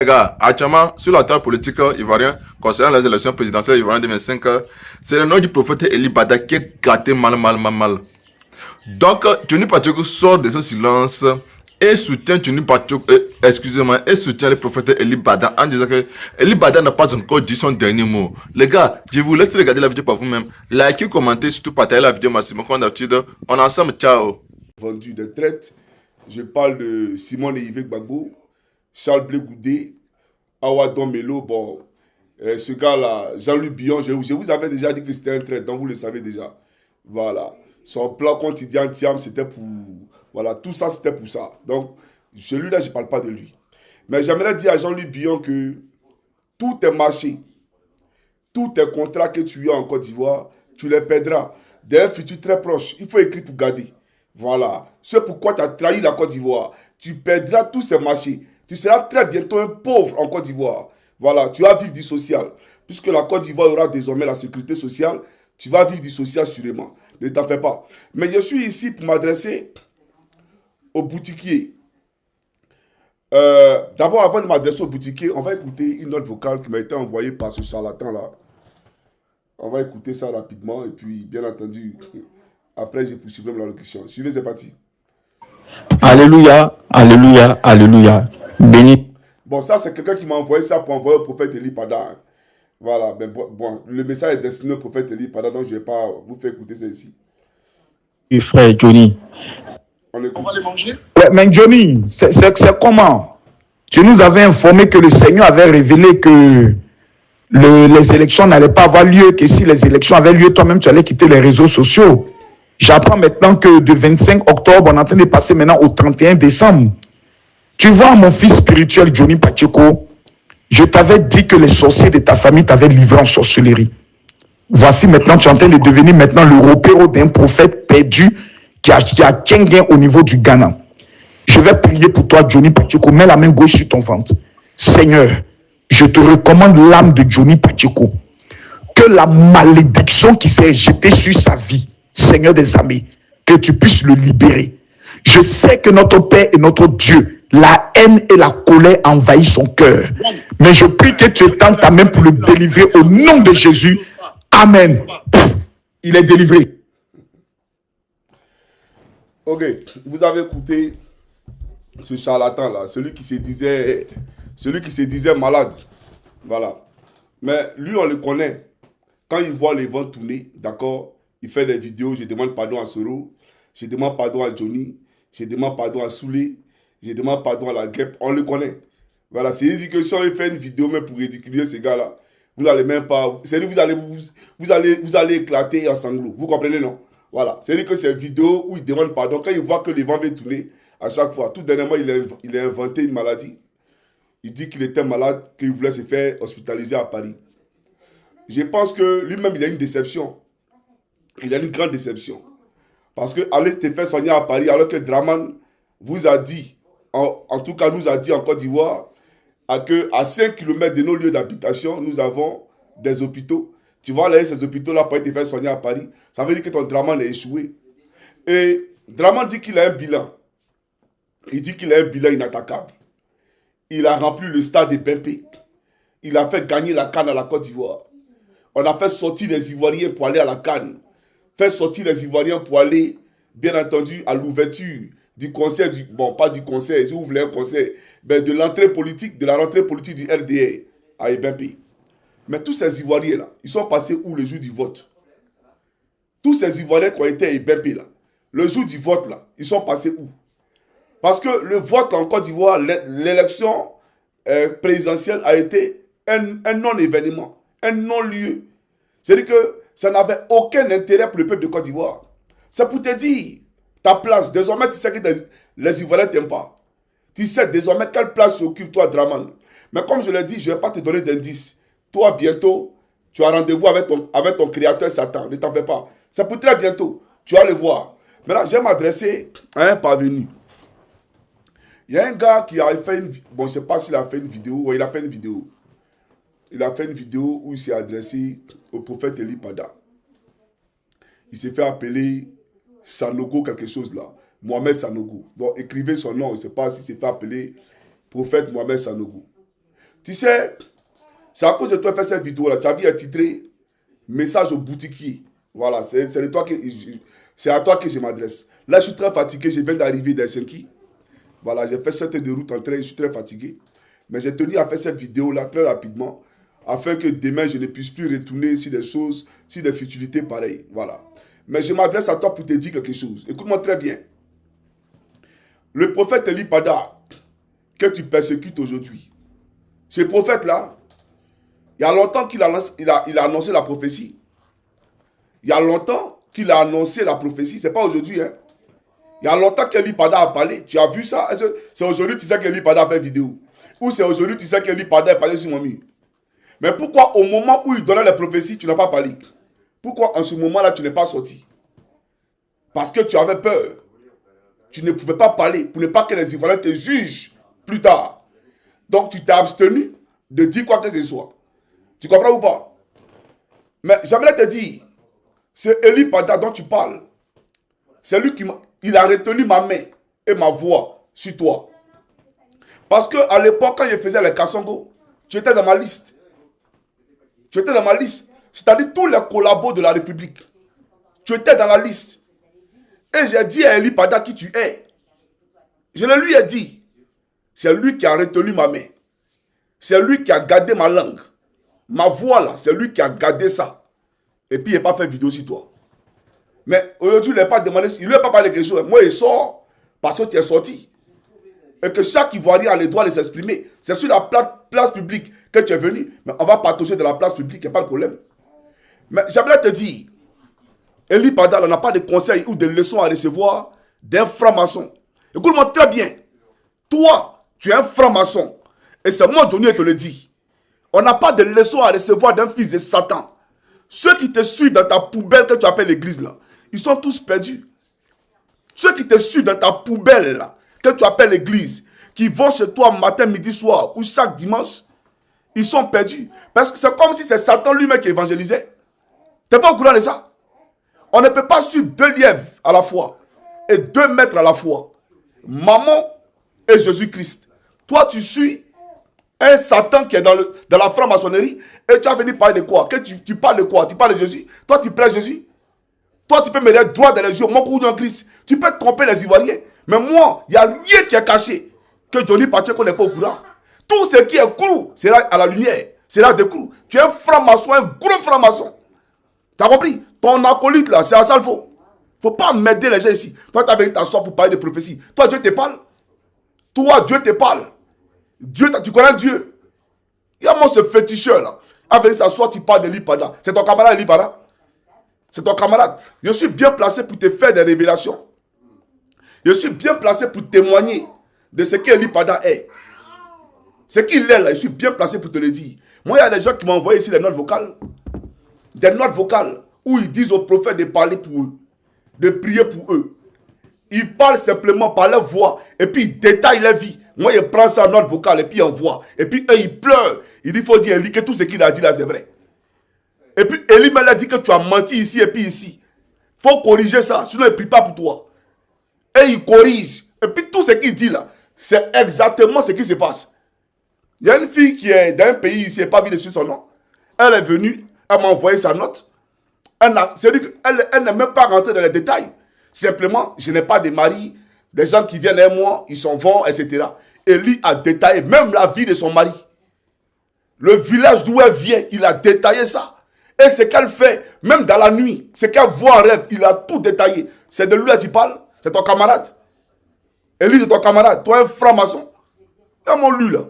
Les gars, actuellement, sur la table politique ivoirienne, concernant les élections présidentielles ivoiriennes 2005, c'est le nom du prophète Eli Bada qui est gâté mal. Donc, Tony Pacheco sort de ce silence et soutient Tony Pacheco, excusez-moi, et soutient le prophète Eli Bada en disant que Eli Bada n'a pas encore dit son dernier mot. Les gars, je vous laisse regarder la vidéo par vous-même. Likez, commentez, surtout partagez la vidéo maximum comme d'habitude. On est ensemble, ciao. Vendu des traites. Je parle de Simon Yves Gbagbo, Charles Blé Goudé, Awadon Melo. Bon, ce gars-là, Jean-Louis Billon, je vous avais déjà dit que c'était un traite, donc vous le savez déjà. Voilà. Son plan contre Idi Thiam, c'était pour... Voilà, tout ça, c'était pour ça. Donc, celui-là, je ne parle pas de lui. Mais j'aimerais dire à Jean-Louis Billon que tout est marché, tous tes contrats que tu as en Côte d'Ivoire, tu les perdras. D'un futur très proche, il faut écrire pour garder. Voilà. C'est pourquoi tu as trahi la Côte d'Ivoire. Tu perdras tous ces marchés. Tu seras très bientôt un pauvre en Côte d'Ivoire. Voilà. Tu vas vivre du social. Puisque la Côte d'Ivoire aura désormais la sécurité sociale, tu vas vivre du social sûrement. Ne t'en fais pas. Mais je suis ici pour m'adresser aux boutiquiers. D'abord, avant de m'adresser aux boutiquiers, on va écouter une note vocale qui m'a été envoyée par ce charlatan-là. On va écouter ça rapidement et puis, bien entendu, après, je poursuivrai la locution. Suivez, c'est parti. Alléluia, alléluia, alléluia. Béni. Bon, ça, c'est quelqu'un qui m'a envoyé ça pour envoyer au prophète Eli Pada. Voilà, mais bon, le message est destiné au prophète Eli Pada, donc je ne vais pas vous faire écouter ça ici. Frère Johnny. On écoute. On va les manger? Ouais, mais Johnny, c'est comment? Tu nous avais informé que le Seigneur avait révélé que les élections n'allaient pas avoir lieu, que si les élections avaient lieu, toi-même, tu allais quitter les réseaux sociaux. J'apprends maintenant que de 25 octobre, on est en train de passer maintenant au 31 décembre. Tu vois, mon fils spirituel, Johnny Pacheco, je t'avais dit que les sorciers de ta famille t'avaient livré en sorcellerie. Voici maintenant, tu es en train de devenir maintenant le repère d'un prophète perdu qui a Tchengen au niveau du Ghana. Je vais prier pour toi, Johnny Pacheco. Mets la main gauche sur ton ventre. Seigneur, je te recommande l'âme de Johnny Pacheco. Que la malédiction qui s'est jetée sur sa vie, Seigneur des armées, que tu puisses le libérer. Je sais que notre Père et notre Dieu, la haine et la colère envahissent son cœur. Mais je prie que tu étends ta main pour le délivrer au nom de Jésus. Amen. Il est délivré. Ok, vous avez écouté ce charlatan-là, celui qui se disait malade. Voilà. Mais lui, on le connaît. Quand il voit les vents tourner, d'accord, il fait des vidéos, je demande pardon à Soro, je demande pardon à Johnny, je demande pardon à Soulé, je demande pardon à la guêpe, on le connaît. Voilà, c'est une que si on fait une vidéo même pour ridiculiser ces gars-là, vous n'allez même pas, c'est-à-dire vous allez éclater en sanglots, vous comprenez, non? Voilà, c'est-à-dire que c'est une vidéo où il demande pardon, quand il voit que les vents vont tourner à chaque fois. Tout dernièrement, il a inventé une maladie. Il dit qu'il était malade, qu'il voulait se faire hospitaliser à Paris. Je pense que lui-même, il a une déception. Il a une grande déception. Parce que aller te faire soigner à Paris, alors que Draman vous a dit, en tout cas nous a dit en Côte d'Ivoire, à 5 km de nos lieux d'habitation, nous avons des hôpitaux. Tu vas aller à ces hôpitaux-là pour te faire soigner à Paris. Ça veut dire que ton Draman est échoué. Et Draman dit qu'il a un bilan. Il dit qu'il a un bilan inattaquable. Il a rempli le stade de Bempé. Il a fait gagner la CAN à la Côte d'Ivoire. On a fait sortir les Ivoiriens pour aller à la CAN. Fait sortir les Ivoiriens pour aller, bien entendu, à l'ouverture du concert, bon, pas du concert, si vous voulez un concert, mais de l'entrée politique, de la rentrée politique du RDA à Ebempe. Mais tous ces Ivoiriens-là, ils sont passés où le jour du vote? Tous ces Ivoiriens qui ont été à Ebempe, là, le jour du vote, là, ils sont passés où? Parce que le vote en Côte d'Ivoire, l'élection présidentielle a été un non-événement, un non-lieu. C'est-à-dire que ça n'avait aucun intérêt pour le peuple de Côte d'Ivoire. C'est pour te dire ta place. Désormais, tu sais que les Ivoiriens ne t'aiment pas. Tu sais désormais quelle place tu occupes, toi, Draman. Mais comme je l'ai dit, je ne vais pas te donner d'indice. Toi, bientôt, tu as rendez-vous avec ton créateur Satan. Ne t'en fais pas. C'est pour très bientôt. Tu vas le voir. Maintenant, je vais m'adresser à un parvenu. Il y a un gars qui a fait une... Bon, je ne sais pas s'il a fait une vidéo. Ouais, il a fait une vidéo. Il a fait une vidéo où il s'est adressé au prophète Eli Pada. Il s'est fait appeler Sanogo quelque chose là. Mohamed Sanogo. Donc écrivez son nom. Je ne sais pas s'il s'est fait appeler prophète Mohamed Sanogo. Tu sais, c'est à cause de toi que tu as fait cette vidéo-là. Tu as vu titré message au boutiquier. Voilà, c'est à toi que je m'adresse. Là, je suis très fatigué. Je viens d'arriver d'Helsinki. Voilà, j'ai fait 7 heures de route en train. Je suis très fatigué. Mais j'ai tenu à faire cette vidéo-là très rapidement. Afin que demain, je ne puisse plus retourner sur des choses, sur des futilités pareilles. Voilà. Mais je m'adresse à toi pour te dire quelque chose. Écoute-moi très bien. Le prophète Eli Pada, que tu persécutes aujourd'hui, ce prophète-là, il y a longtemps qu'il a annoncé la prophétie. Il y a longtemps qu'il a annoncé la prophétie. Ce n'est pas aujourd'hui. Hein. Il y a longtemps qu'Eli Pada a parlé. Tu as vu ça? C'est aujourd'hui que tu sais qu'Eli Pada a fait vidéo. Ou c'est aujourd'hui que tu sais qu'Eli Pada est passé sur mon mur. Mais pourquoi au moment où il donnait les prophéties, tu n'as pas parlé? Pourquoi en ce moment-là, tu n'es pas sorti? Parce que tu avais peur. Tu ne pouvais pas parler pour ne pas que les Ivoiriens te jugent plus tard. Donc tu t'es abstenu de dire quoi que ce soit. Tu comprends ou pas? Mais j'aimerais te dire, c'est Eli Pada dont tu parles. C'est lui il a retenu ma main et ma voix sur toi. Parce qu'à l'époque, quand je faisais les Kassongo, tu étais dans ma liste. Tu étais dans ma liste. C'est-à-dire tous les collabos de la République. Tu étais dans la liste. Et j'ai dit à Eli Pada qui tu es. Je le lui ai dit. C'est lui qui a retenu ma main. C'est lui qui a gardé ma langue. Ma voix là, c'est lui qui a gardé ça. Et puis il n'a pas fait vidéo sur toi. Mais aujourd'hui, il n'a pas demandé, il ne lui a pas parlé de quelque chose. Moi, il sort parce que tu es sorti. Et que chaque Ivoirien a le droit de s'exprimer. C'est sur la place publique que tu es venu. Mais on va partager de la place publique, il n'y a pas de problème. Mais j'aimerais te dire, Eli Pada n'a pas de conseils ou de leçons à recevoir d'un franc-maçon. Écoute-moi très bien. Toi, tu es un franc-maçon. Et c'est moi, Johnny, qui te le dis. On n'a pas de leçons à recevoir d'un fils de Satan. Ceux qui te suivent dans ta poubelle que tu appelles l'église là, ils sont tous perdus. Ceux qui te suivent dans ta poubelle là, que tu appelles l'église, qui vont chez toi matin, midi, soir ou chaque dimanche, ils sont perdus. Parce que c'est comme si c'est Satan lui-même qui évangélisait. Tu n'es pas au courant de ça? On ne peut pas suivre 2 lièvres à la fois et 2 maîtres à la fois. Maman et Jésus-Christ. Toi, tu suis un Satan qui est dans la franc-maçonnerie et tu as venu parler de quoi? Tu parles de quoi? Tu parles de Jésus? Toi, tu prêches Jésus? Toi, tu peux me dire droit dans les yeux, mon coup en Christ. Tu peux tromper les Ivoiriens. Mais moi, il n'y a rien qui est caché que Johnny Pacheco n'est pas au courant. Tout ce qui est crou sera à la lumière. Sera de crou. Tu es un franc-maçon, un gros franc-maçon. Tu as compris? Ton acolyte là, c'est un sale faux. Il ne faut pas m'aider les gens ici. Toi, tu as venu t'asseoir pour parler de prophétie. Toi, Dieu te parle. Toi, Dieu te parle. Dieu, tu connais Dieu. Il y a moi ce féticheur là. A venu s'asseoir, tu parles de Eli Pada. C'est ton camarade Eli Pada. C'est ton camarade. Je suis bien placé pour te faire des révélations. Je suis bien placé pour témoigner de ce qu'Eli Pada est. Ce qu'il est là, je suis bien placé pour te le dire. Moi, il y a des gens qui m'ont envoyé ici des notes vocales. Des notes vocales où ils disent aux prophètes de parler pour eux. De prier pour eux. Ils parlent simplement par leur voix. Et puis ils détaillent leur vie. Moi, je prends ça en note vocale et puis on voit. Et puis eux, ils pleurent. Il dit, il faut dire Eli que tout ce qu'il a dit là, c'est vrai. Et puis Eli m'a dit que tu as menti ici et puis ici. Il faut corriger ça, sinon il ne prie pas pour toi. Et il corrige. Et puis tout ce qu'il dit là, c'est exactement ce qui se passe. Il y a une fille qui est dans un pays ici, elle n'a pas vu dessus son nom. Elle est venue, elle m'a envoyé sa note. C'est-à-dire qu'elle n'est même pas rentrée dans les détails. Simplement, je n'ai pas de mari. Des gens qui viennent à moi, ils s'en vont, etc. Eli a détaillé même la vie de son mari. Le village d'où elle vient, il a détaillé ça. Et ce qu'elle fait, même dans la nuit, ce qu'elle voit en rêve, il a tout détaillé. C'est de lui que tu parles. C'est ton camarade. Eli, c'est ton camarade. Toi, un franc-maçon. Comment lui, là?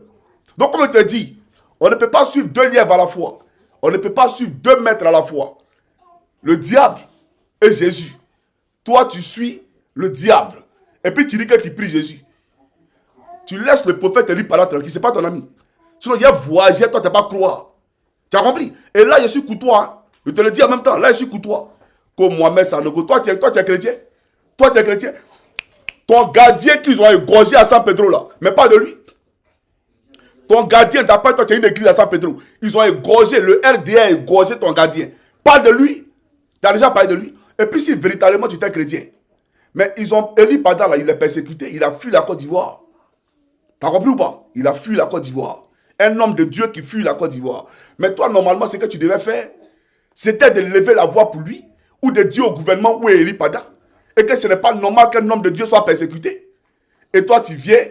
Donc, comme je te dis, on ne peut pas suivre 2 lièvres à la fois. On ne peut pas suivre 2 maîtres à la fois. Le diable et Jésus. Toi, tu suis le diable. Et puis, tu dis que tu pries Jésus. Tu laisses le prophète Eli Pada tranquille. Ce n'est pas ton ami. Sinon, il y a voyagé, toi, tu n'es pas croire. Tu as compris? Et là, je suis courtois. Hein? Je te le dis en même temps. Là, je suis courtois. Comme Mohamed Sanogo. Toi, tu es chrétien. Toi, tu es chrétien. Ton gardien qu'ils ont égorgé à San Pedro, là. Mais pas de lui. Ton gardien, d'après toi, tu as une église à San Pedro. Ils ont égorgé, le RDA a égorgé ton gardien. Pas de lui. Tu as déjà parlé de lui. Et puis, si véritablement tu es chrétien. Mais ils ont. Eli Pada, là, il est persécuté. Il a fui la Côte d'Ivoire. Tu as compris ou pas? Il a fui la Côte d'Ivoire. un homme de Dieu qui fuit la Côte d'Ivoire. Mais toi, normalement, ce que tu devais faire, c'était de lever la voix pour lui, ou de dire au gouvernement où est Eli Pada, et que ce n'est pas normal qu'un homme de Dieu soit persécuté. Et toi, tu viens,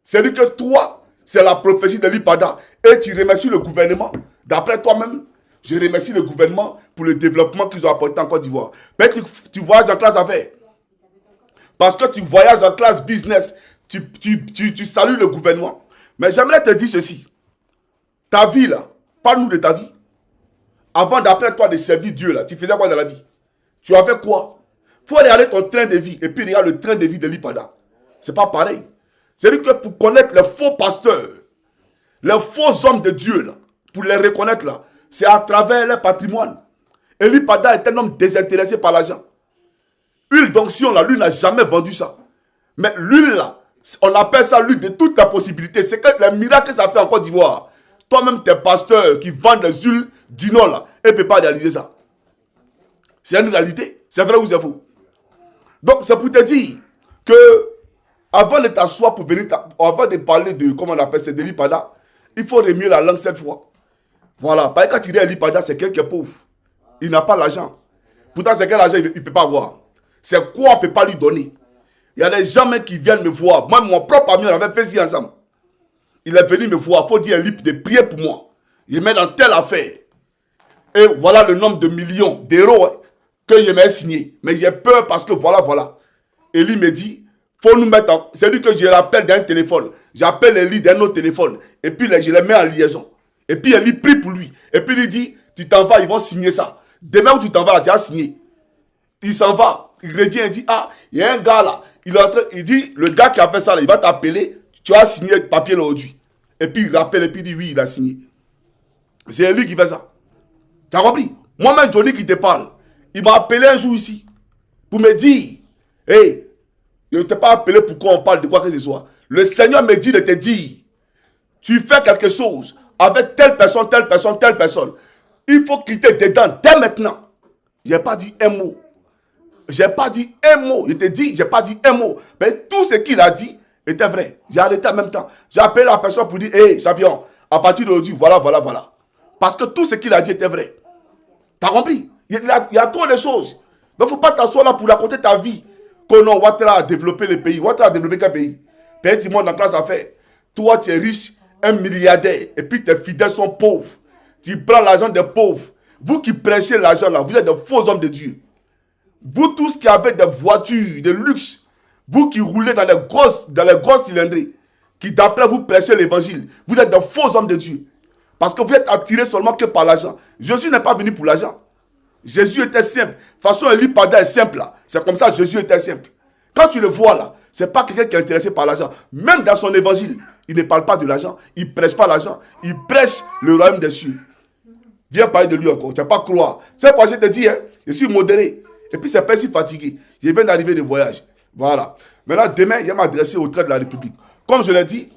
c'est-à-dire que toi, c'est la prophétie d'Eli Pada, et tu remercies le gouvernement. D'après toi-même, je remercie le gouvernement pour le développement qu'ils ont apporté en Côte d'Ivoire. Peut-être tu voyages en classe affaires. Parce que tu voyages en classe business, tu salues le gouvernement. Mais j'aimerais te dire ceci. Ta vie là, parle-nous de ta vie. Avant d'après toi de servir Dieu là, tu faisais quoi dans la vie? Tu as fait quoi? Il faut regarder ton train de vie et puis regarde le train de vie de l'Ipada. C'est pas pareil. C'est-à-dire que pour connaître les faux pasteurs, les faux hommes de Dieu là, pour les reconnaître là, c'est à travers leur patrimoine. Et l'Ipada est un homme désintéressé par l'argent. Huile d'onction là, lui n'a jamais vendu ça. Mais l'huile là, on appelle ça l'huile de toutes les possibilités. C'est que les miracles que ça fait en Côte d'Ivoire. Toi-même, tes pasteurs qui vendent les huiles du Nord là, ils ne peuvent pas réaliser ça. C'est une réalité. C'est vrai ou c'est faux? Donc, c'est pour te dire que avant de t'asseoir pour venir, avant de parler de, comment on appelle ça, de l'Ipada, il faut remuer la langue cette fois. Voilà. Parce que quand tu dis à l'Ipada, c'est quelqu'un qui est pauvre. Il n'a pas l'argent. Pourtant, c'est quel argent il ne peut pas avoir. C'est quoi on ne peut pas lui donner. Il y a des gens qui viennent me voir. Moi, mon propre ami, on avait fait ça ensemble. Il est venu me voir. Il faut dire à lui de prier pour moi. Il met dans telle affaire. Et voilà le nombre de millions d'euros que je m'ai signé. Mais j'ai peur parce que voilà. Et lui me dit, faut nous mettre en... C'est lui que je l'appelle d'un téléphone. J'appelle Eli d'un autre téléphone. Et puis je les mets en liaison. Et puis Eli prie pour lui. Et puis il dit, tu t'en vas, ils vont signer ça. Demain où tu t'en vas, là, tu as signé. Il s'en va. Il revient et dit, ah, il y a un gars là. Il dit, le gars qui a fait ça, là, il va t'appeler. Tu as signé le papier là aujourd'hui. Et puis il rappelle et puis il dit, oui, il a signé. C'est lui qui fait ça. Tu as compris? Moi-même, Johnny qui te parle, il m'a appelé un jour ici pour me dire, hey, je ne t'ai pas appelé pour qu'on parle de quoi que ce soit. Le Seigneur me dit de te dire, tu fais quelque chose avec telle personne. Il faut quitter dedans dès maintenant. Je n'ai pas dit un mot. Je te dis, je n'ai pas dit un mot. Mais tout ce qu'il a dit était vrai. J'ai arrêté en même temps. J'ai appelé la personne pour dire, hey, champion, à partir d'aujourd'hui, voilà. Parce que tout ce qu'il a dit était vrai. T'as compris? Il y a trop de choses. Donc, il ne faut pas t'asseoir là pour raconter ta vie. Que non, Ouattara a développé le pays. Ouattara a développé quel pays? Pays du monde dans la classe affaires. Toi, tu es riche, un milliardaire. Et puis, tes fidèles sont pauvres. Tu prends l'argent des pauvres. Vous qui prêchez l'argent là, vous êtes de faux hommes de Dieu. Vous tous qui avez des voitures, de luxe. Vous qui roulez dans les grosses cylindrées. Qui d'après vous prêchez l'évangile. Vous êtes de faux hommes de Dieu. Parce que vous êtes attirés seulement que par l'argent. Jésus n'est pas venu pour l'argent. Jésus était simple. De toute façon, Eli Pada est simple là. C'est comme ça, Jésus était simple. Quand tu le vois là, ce n'est pas quelqu'un qui est intéressé par l'argent. Même dans son évangile, il ne parle pas de l'argent. Il ne prêche pas l'argent. Il prêche le royaume des cieux. Viens parler de lui encore. Tu ne vas pas croire. C'est pourquoi je te dis, hein, je suis modéré. Et puis, c'est pas si fatigué. Je viens d'arriver de voyage. Voilà. Maintenant, demain, je vais m'adresser au trait de la République. Comme je l'ai dit,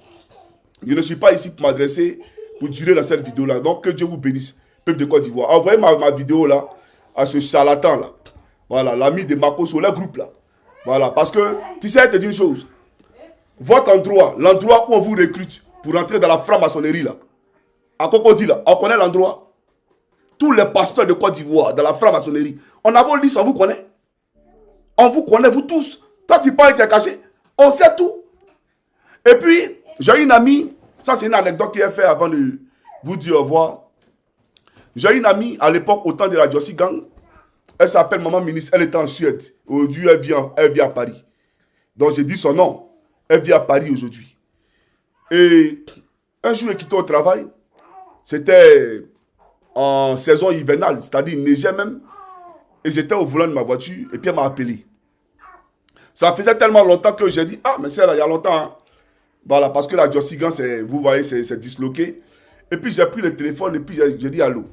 je ne suis pas ici pour m'adresser, pour durer dans cette vidéo-là. Donc, que Dieu vous bénisse, peuple de Côte d'Ivoire. Envoyez ma vidéo là, à ce charlatan là. Voilà, l'ami de Marco sur le groupe là. Voilà, parce que, tu sais, je te dis une chose. Votre endroit, l'endroit où on vous recrute pour entrer dans la franc-maçonnerie là, à Cocody là, on connaît l'endroit. Tous les pasteurs de Côte d'Ivoire, dans la franc-maçonnerie, on a vos listes, on vous connaît. On vous connaît, vous tous. Toi, tu parles, tu es caché. On sait tout. Et puis, j'ai une amie, ça c'est une anecdote qui est faite avant de vous dire au revoir. J'ai une amie à l'époque, au temps de la Jossi Gang. Elle s'appelle Maman Ministre, elle était en Suède. Aujourd'hui, elle vit à Paris. Donc, j'ai dit son nom. Elle vit à Paris aujourd'hui. Et un jour, elle quittait au travail. C'était en saison hivernale, c'est-à-dire il neigeait même. Et j'étais au volant de ma voiture et puis elle m'a appelé. Ça faisait tellement longtemps que j'ai dit, ah, mais c'est là, il y a longtemps. Hein. Voilà, parce que la Jossi Gang, vous voyez, c'est disloqué. Et puis j'ai pris le téléphone et puis j'ai dit allô.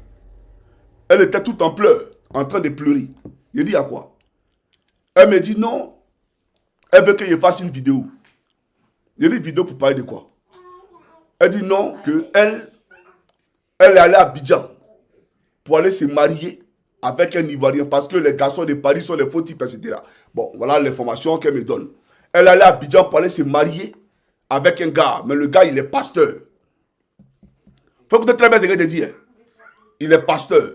Elle était toute en pleurs, en train de pleurer. J'ai dit à quoi? Elle me dit non. Elle veut que je fasse une vidéo. J'ai dit vidéo pour parler de quoi? Elle dit non, qu'elle est allée à Abidjan pour aller se marier avec un Ivoirien parce que les garçons de Paris sont les faux types, etc. Bon, voilà l'information qu'elle me donne. Elle est allée à Abidjan pour aller se marier avec un gars, mais le gars, il est pasteur. faut écouter très bien ce que je te dis. Hein. Il est pasteur.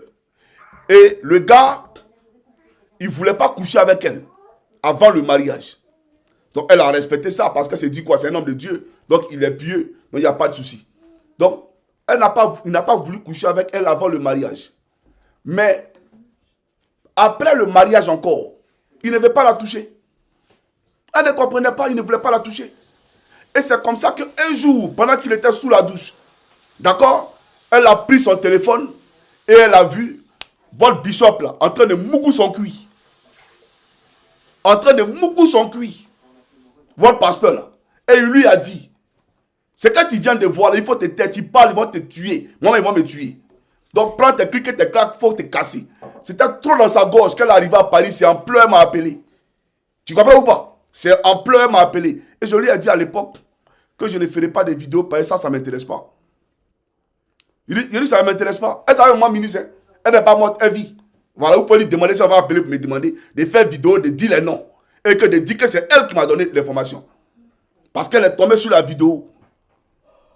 Et le gars, il ne voulait pas coucher avec elle avant le mariage. Donc, elle a respecté ça parce qu'elle s'est dit quoi? C'est un homme de Dieu. Donc, il est pieux. Donc, il n'y a pas de souci. Donc, il n'a pas voulu coucher avec elle avant le mariage. Mais, après le mariage encore, il ne veut pas la toucher. Elle ne comprenait pas, il ne voulait pas la toucher. Et c'est comme ça qu'un jour, pendant qu'il était sous la douche, d'accord, elle a pris son téléphone et elle a vu votre bishop là, en train de mougou son cuit. En train de mougou son cuit. Votre pasteur là. Et il lui a dit, c'est quand tu viens de voir, il faut te taire, tu parles, ils vont te tuer. Moi, ils vont me tuer. Donc prends tes clics et tes claques, il faut te casser. C'était trop dans sa gorge qu'elle arrivait à Paris, c'est en pleurs, elle m'a appelé. Tu comprends ou pas? C'est en pleurs, elle m'a appelé. Et je lui ai dit à l'époque que je ne ferai pas de vidéos parce que ça ne m'intéresse pas. Il dit, ça ne m'intéresse pas. Elle savait moi, ministre, elle n'est pas morte, elle vit. Voilà, vous pouvez lui demander, si on va appeler pour me demander de faire vidéo, de dire les noms. Et que de dire que c'est elle qui m'a donné l'information. Parce qu'elle est tombée sur la vidéo.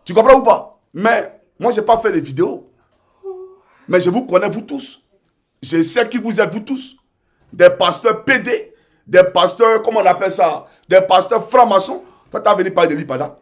Tu comprends ou pas? Mais moi, je n'ai pas fait de vidéos. Mais je vous connais, vous tous. Je sais qui vous êtes, vous tous. Des pasteurs PD, des pasteurs, comment on appelle ça? Des pasteurs francs-maçons. Toi, tu as venu parler de l'Ipada.